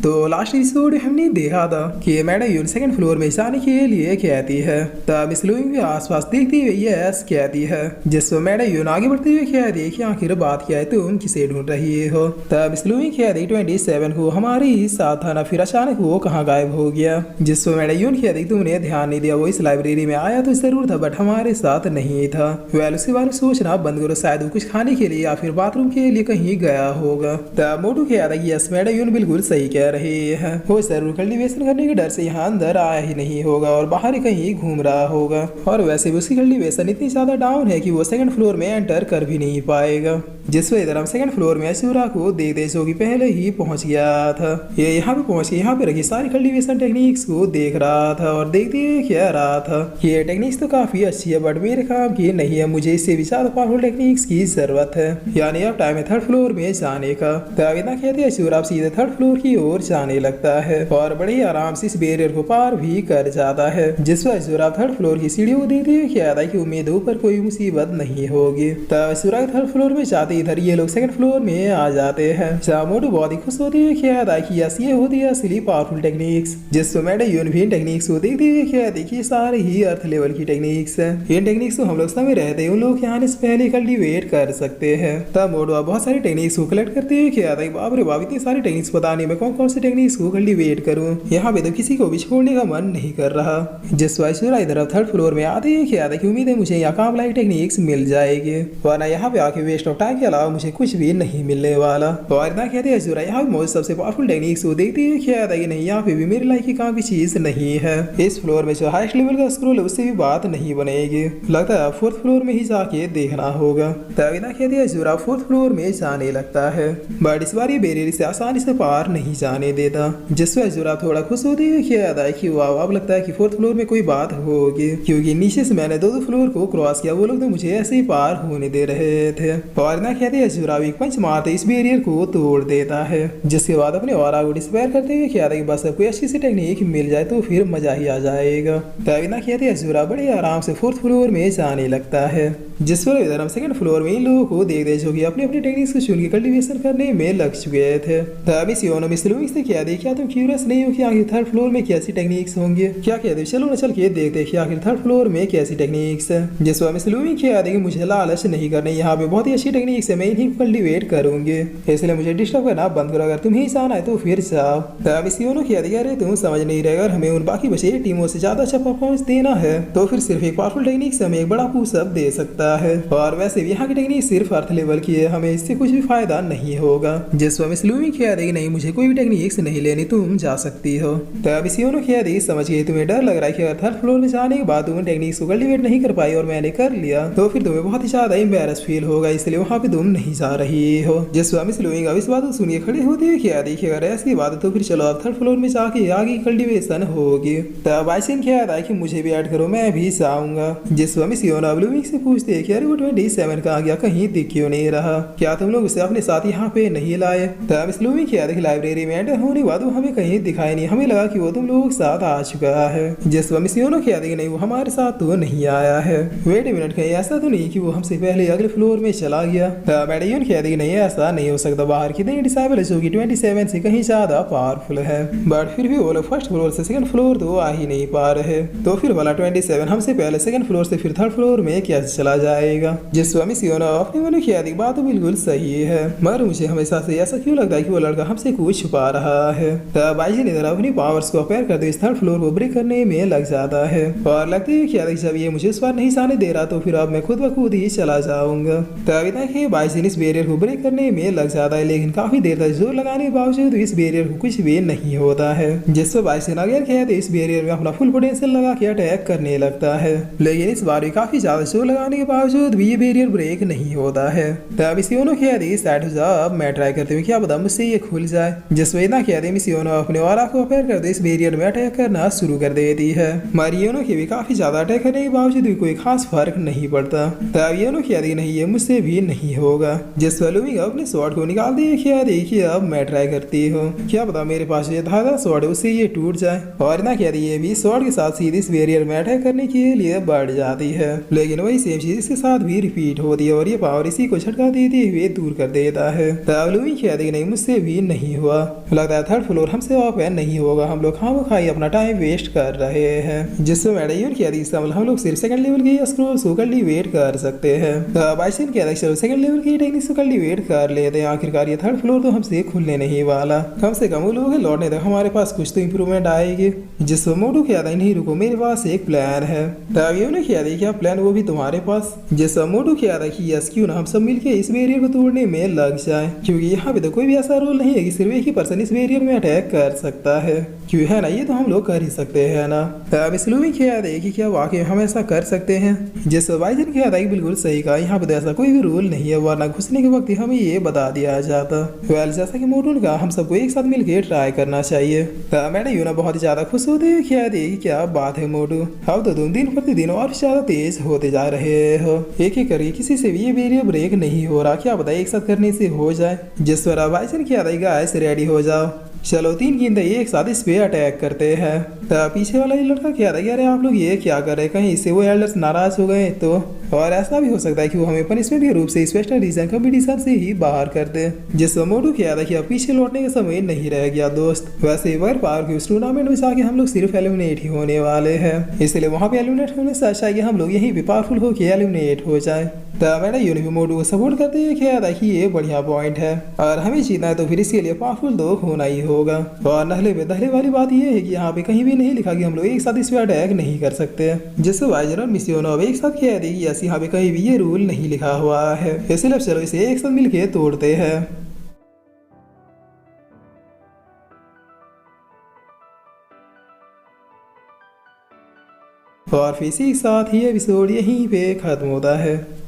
तो last episode हमने देखा था कि मैडम यून सेकंड फ्लोर में जाने के लिए कहती है, तब मिस लुइंग भी आसपास देखती हुई यस कहती है, जिस पर मैडम यून आगे बढ़ते हुए कहती है कि आखिर बात क्या है, तुम किसे ढूंढ रही हो। तब मिस लुइंग कहती 27 को हमारे साथ था ना, फिर अचानक वो कहाँ गायब हो गया। जिस पर मैडम यून कहती तुमने ध्यान नहीं दिया, वो इस लाइब्रेरी में आया तो जरूर था बट हमारे साथ नहीं था। वेल उसके बारे में सोचना बंद करो, शायद वो कुछ खाने के लिए या फिर बाथरूम के लिए कहीं गया होगा। तब मोटू कहता है यस मैडम यून बिल्कुल सही कह रही है, वो जरूर कल्टीवेशन करने के डर से यहाँ अंदर आया ही नहीं होगा और बाहर ही कहीं घूम रहा होगा। और वैसे भी उसकी कल्टीवेशन इतनी ज्यादा डाउन है कि वो सेकंड फ्लोर में एंटर कर भी नहीं पाएगा। जिस वजह हम सेकंड फ्लोर में अशूरा को देख दे जो कि पहले ही पहुंच गया था। ये यहाँ पे पहुंच के यहाँ पे रखी सारी कल्टीवेशन टेक्निक्स को देख रहा था और देखते कह रहा था ये टेक्निक्स तो काफी अच्छी है बट मेरे काम की नहीं है, मुझे इससे भी ज्यादा पावरफुल टेक्निक्स की जरूरत है। यानी अब टाइम है थर्ड फ्लोर में जाने का। तब इतना कहते अशूरा अब सीधे थर्ड फ्लोर की ओर जाने लगता है और बड़े आराम से इस बैरियर को पार भी कर जाता है। जिस पर अशूरा थर्ड फ्लोर की सीढ़ियों को देखते हुए कहता है कि उम्मीद ऊपर कोई मुसीबत नहीं होगी। तब अशूरा थर्ड फ्लोर में जाते इधर ये लोग सेकंड फ्लोर में आ जाते हैं। मोटू बहुत ही खुश होते हुए कहता है कि यस ये होती है असली पावरफुल टेक्निक्स। जिस पर मैडम यून भी इन टेक्निक्स को देखते हुए कहती कि सारे ही अर्थ लेवल की टेक्निक्स है, इन टेक्निक्स को हम लोग समय रहते उन लोग यहाँ से पहले कल्टीवेट कर सकते हैं। तब मोटू बहुत सारी टेक्निक्स को कलेक्ट करते हुए कहता है बाप रे बाप इतनी सारी टेक्निक्स पता नहीं मैं कौन कौन सी टेक्निक्स को कल्टीवेट करूँ, यहाँ पे तो किसी को भी छोड़ने का मन नहीं कर रहा। जिस पर इधर थर्ड फ्लोर में आते ही कहता है कि उम्मीद है मुझे यहाँ काम लाइक टेक्निक्स मिल जाएगी, वरना यहाँ पे आके वेस्ट ऑफ टाइम के अलावा मुझे कुछ भी नहीं मिलने वाला। और इतना कहते हैं अशूरा यहाँ पे मौजूद सबसे पावरफुल टेक्निक्स को देखते हुए कहता है कि नहीं यहाँ पे भी मेरे लाइक की काम की चीज नहीं है। इस फ्लोर में जो हाईएस्ट लेवल का स्क्रोल है उससे भी बात नहीं बनेगी, लगता है फोर्थ फ्लोर में ही जाके देखना होगा। तब इतना कहते हैं अशूरा फोर्थ फ्लोर में जाने लगता है बट इस बार ये बैरियर से आसानी से पार नहीं जाने देता। जिस पर अशूरा थोड़ा खुश होते हुए कहता है कि वाह अब लगता है कि फोर्थ फ्लोर में कोई बात होगी, क्योंकि नीचे से मैंने दो फ्लोर को क्रॉस किया, वो लोग तो मुझे ऐसे ही पार होने दे रहे थे। और इतना कहते हैं अशूरा एक पंच मारते इस बैरियर को तोड़ देता है। जिसके बाद अपने ऑरा को डिस्पेयर करते हुए कहता है कि बस अब कोई अच्छी सी टेक्निक मिल जाए तो फिर मजा ही आ जाएगा। तब इतना कहते हैं अशूरा बड़े आराम से फोर्थ फ्लोर में जाने लगता है। जिस पर इधर हम सेकंड फ्लोर में इन लोगों को देख दे जो कि अपनी अपनी टेक्निक्स को चुन के कल्टीवेशन करने में लग चुके थे। तब इस योनो मिस लुइंग से क्या देखिए तुम क्यूरियस नहीं हो कि आखिर थर्ड फ्लोर में कैसी टेक्निक्स होंगे, क्या कहते चलो न चल के देखते कि आखिर थर्ड फ्लोर में कैसी टेक्निक्स है। जिस पर मिस लुइंग क्या कि मुझे लालच नहीं करने, यहाँ पे बहुत ही अच्छी टेक्निक्स है, मैं इन्हीं कल्टीवेट करूंगी, इसलिए मुझे डिस्टर्ब करना बंद करो, अगर तुम ही जाना है तो फिर जाओ। तब इस योनो की अधिकारी तुम समझ नहीं रहे, अगर हमें उन बाकी बचे टीमों से ज्यादा अच्छा परफॉर्मेंस देना है तो फिर सिर्फ एक पावरफुल टेक्निक से हमें एक बड़ा पुशअप दे सकता है। और वैसे भी यहाँ की टेक्निक सिर्फ अर्थ लेवल की है, हमें इससे कुछ भी फायदा नहीं होगा। जिस पर मिस लुइंग कह देगी नहीं मुझे कोई भी टेक्निक्स नहीं लेनी, तुम जा सकती हो। तब इस योनो कह देगी समझ गई तुम्हें डर लग रहा है कि अगर थर्ड फ्लोर में जाने के बाद तुम टेक्निक्स को कल्टीवेट नहीं कर पाई और मैंने कर लिया तो फिर तुम्हें बहुत ही ज्यादा एम्बैरस फील होगा, इसलिए वहाँ पे तुम नहीं जा रही हो। जिस पर मिस लुइंग अब इस बात को सुनिए खड़े होते हुए कह देगी अगर ऐसी बात है तो फिर चलो अब थर्ड फ्लोर में जाके आगे कल्टीवेशन होगी। तब आइसिन कह रहा है कि मुझे भी ऐड करो, मैं भी जाऊंगा। जिस पर मिस योनो अब लुइंग से पूछते हैं कि अरे वो 27 का आ गया, कहीं दिख क्यों नहीं रहा, क्या तुम लोग उसे अपने साथ यहाँ पे नहीं लाए। तब मिस लुइंग कह रही लाइब्रेरी में एंटर होने के बाद वो हमें कहीं दिखाई नहीं, हमें लगा कि वो तुम लोगों के साथ आ चुका है। जिस पर मिस योनो कह रही नहीं वो हमारे साथ तो नहीं आया है, वेट ए मिनट, कहीं ऐसा तो नहीं कि वो हमसे पहले अगले फ्लोर में चला गया। तब मैडम कह रही नहीं ऐसा नहीं हो सकता, बाहर कितनी डिसाइबल है जो कि 27 से कहीं ज्यादा पावरफुल है, बट फिर भी वो लोग फर्स्ट फ्लोर से सेकंड फ्लोर तो आ ही नहीं पा रहे, तो फिर वाला 27 हमसे पहले सेकंड फ्लोर से फिर थर्ड फ्लोर में कैसे चला जाएगा। जिस पर मिस योनो अपने मन की आदि बात तो बिल्कुल सही है, मगर मुझे हमेशा से ऐसा क्यों लगता है कि वो लड़का हमसे कुछ छुपा रहा है। तब आइजन इधर अपनी पावर्स को अपेयर करते इस थर्ड फ्लोर को ब्रेक करने में लग जाता है और लगता है कि जब ये मुझे इस बार नहीं जाने दे रहा तो फिर अब मैं खुद ब खुद ही चला जाऊंगा। तब इतना कि बाइजन इस बैरियर को ब्रेक करने में लग जाता है, लेकिन काफी देर तक जोर लगाने के बावजूद इस बैरियर को कुछ भी नहीं होता है। जिस पर बाइजन अगर कहते इस बैरियर में अपना फुल पोटेंशियल लगा के अटैक करने लगता है, लेकिन इस बार भी काफी ज्यादा जोर लगाने के बावजूद भी ये बैरियर ब्रेक नहीं होता है। तब इस योनो कहती सेट हो जाओ, अब मैं ट्राई करती हूँ क्या पता मुझसे ये खुल जाए। जिस पर इतना कहते मिस योनो अपने ऑरा को अपेयर करते इस बैरियर में अटैक करना शुरू कर देती है, मगर योनो की भी काफी ज्यादा अटैक करने के बावजूद भी कोई खास फर्क नहीं पड़ता। तब योनो कहती नहीं ये मुझसे भी नहीं होगा। जिस पर लुइंग अपने स्वॉर्ड को निकाल दी, क्या देखिए अब मैं ट्राई करती हूँ, क्या पता मेरे पास ये धागा स्वॉर्ड है उससे ये टूट जाए। और इतना कहती है भी स्वॉर्ड के साथ सीधे इस बैरियर में अटैक करने के लिए बढ़ जाती है, लेकिन वही सेम चीज इसके साथ भी रिपीट होती है और ये पावर इसी को झटका देते हुए दूर कर देता है। तब लुई कहती है नहीं मुझसे भी नहीं हुआ, लगता है थर्ड फ्लोर हमसे ओपन नहीं होगा, हम लोग खामोखाई अपना टाइम वेस्ट कर रहे हैं। जिससे मैडम कहती है हम लोग सिर्फ सेकंड लेवल के स्क्रॉल्स को कल्टीवेट कर सकते हैं। तब आइसन कहता है चलो सेकंड लेवल की टेक्निक्स को कल्टीवेट कर लेते हैं, आखिरकार ये थर्ड फ्लोर तो हमसे खुलने नहीं वाला, कम से कम वो लोग लौटने तक हमारे पास कुछ तो इम्प्रूवमेंट आएगी। जिससे मोटू कहता है नहीं रुको मेरे पास एक प्लान है। तब ये उन्हें कहता है क्या प्लान, वो भी तुम्हारे पास। जिससे मोटू कहता है कि यस क्यों ना हम सब मिलके इस बैरियर को तोड़ने में लग जाए, क्योंकि यहाँ पे तो कोई भी ऐसा रोल नहीं है कि सिर्फ एक ही पर्सन इस बैरियर में अटैक कर सकता है, क्यों है ना, ये तो हम लोग कर ही सकते हैं ना। तब इस लुई कहता है कि क्या वाकई हम ऐसा कर सकते हैं। जिससे वाइजन कहता है कि बिल्कुल सही कहा, यहाँ पे तो ऐसा कोई भी रूल नहीं है, वरना घुसने के वक्त ही हमें ये बता दिया जाता। वेल जैसा कि मोटू ने कहा हम सबको एक साथ मिलकर ट्राई करना चाहिए। मैडम यूना बहुत ही ज्यादा खुश होते हुए कहती है कि क्या बात है मोटू, अब तो तुम दिन प्रतिदिन और ज्यादा तेज होते जा रहे हो, एक एक करके किसी से भी ये बैरियर ब्रेक नहीं हो रहा, क्या पता एक साथ करने से हो जाए। जिस पर वाइजन कहता है गाइस रेडी हो जाओ, चलो 3 गेंदे एक साथ इस पे अटैक करते हैं। तब पीछे वाला ये लड़का कह रहा है अरे आप लोग ये क्या कर रहे हैं, कहीं इससे वो एल्डर्स नाराज हो गए तो, और ऐसा भी हो सकता है कि वो हमें पनिशमेंट के रूप से स्पेशल रीजन कंपटीशन से ही बाहर कर दे। जिससे मोटू कह रहा है कि अब पीछे लौटने का समय नहीं रह गया दोस्त, वैसे वर्ल्ड पावर के उस टूर्नामेंट में जाके हम लोग सिर्फ एलिमिनेट ही होने वाले हैं, इसलिए वहाँ पे एलिमिनेट होने से अच्छा है कि हम लोग यहीं पे पावरफुल होकर एलिमिनेट हो जाए। तब मैंने यूनिफी मोटू को सपोर्ट करते हुए कहा था कि ये बढ़िया पॉइंट है और हमें जीतना है तो फिर इसके लिए पावरफुल तो होना ही होगा। और नहले पे दहले वाली बात ये है कि यहाँ पे कहीं भी नहीं लिखा कि हम लोग एक साथ इस पे अटैक नहीं कर सकते, जिससे वाइजर और मिसियोनो अब एक साथ कह दी कि ऐसी यहाँ पे कहीं भी ये रूल नहीं लिखा हुआ है, इसलिए चलो इसे एक साथ मिलके तोड़ते हैं। और फिर इसी के साथ ही एपिसोड यहीं पे खत्म होता है।